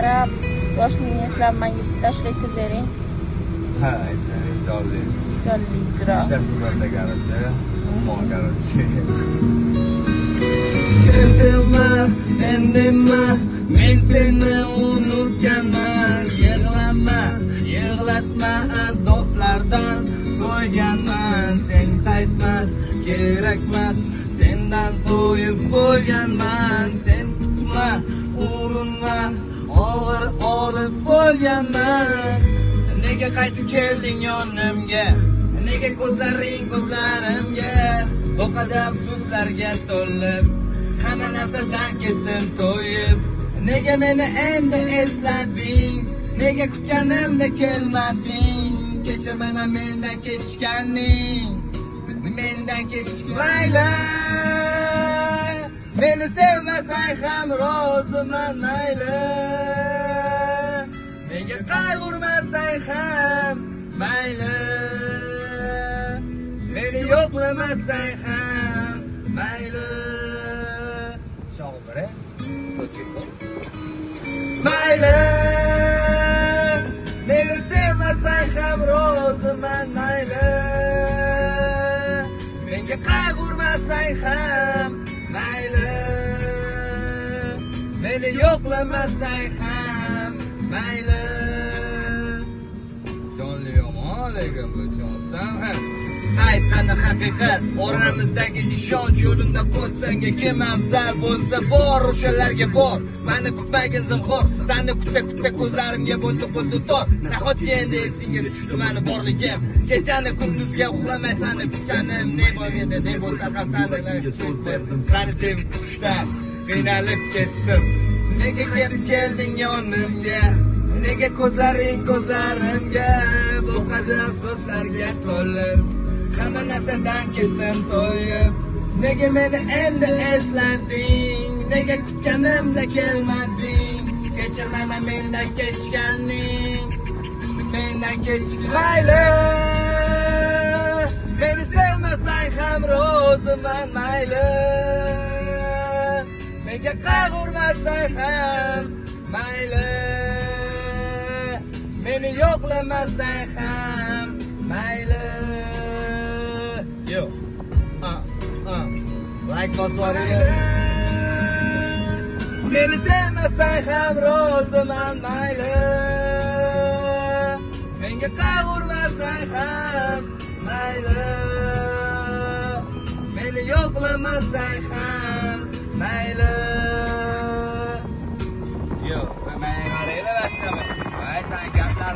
Yoshligini eslab menga bitta aytib bering. Ha, aytaylik, jonli. Jonli ijro. Ishtasi banda garchi, umuman garchi. Sen sevma, sen dema, men seni unutganman. Yig'lama, yig'latma, azoblardan to'yganman. Sen qaytma, kerakmas, sendan to'yib bo'lganman. Sen tutma, urinma, og'ir olib bo'lganman. Nega qaytib kelding yonimga? Nega ko'zlaring ko'zlarimga? Bu qadar afsuslarga to'lib, hamma narsadan ketdim to'yib. Nega meni endi eslading? Nega kutganimda kelmading? Kechirmayman mendan kechganing, mendan kechgan. Mayli, meni sevmasang ham roziman, mayli. Menga qayg'urmasang ham mayli. Meni yo'qlamasang ham mayli. Sho'g'bire, ko'chikon. Mayli. Meni sevmasang ham roziman, mayli. Menga qayg'urmasang ham mayli. Meni yo'qlamasang ham mayli. Jonli yomon lekin bu chonsam ham aytgani haqiqat. Oramizdagi ishonch yo'linda qo'tsanga kim afzal bo'lsa bor, o'shalarga bor. Meni kutmagin zinhor, seni kutda ko'zlarimga bo'ldi tor. Nahotki endi esingga tushdi meni borligim. Kechani kunduzga uxlamay seni kutganim. Ne bo'lganda ne bo'lsa ham senga so'z berdim. Seni sevib kutishdan qiynalib ketdim. Nega kelib kelding yonimga? Nega ko'zlaring ko'zlarimga? Bu qadar so'zlarga to'lib, hamma narsadan ketdim to'yib. Nega meni endi eslading? Nega kutganimda kelmading? Kechirmayman mendan kechganing, mendan kechgan. Mayli, meni sevmasang ham roziman, mayli. Menga qayg'urmasang ham mayli. Meni yo'qlamasang ham mayli. Yo. Like bosvaring. Meni sevmasang ham roziman, mayli. Menga qayg'urmasang ham mayli. Meni yo'qlamasang ham mayli. Yo, men qaraylar boshladim. Voy, sen gaplar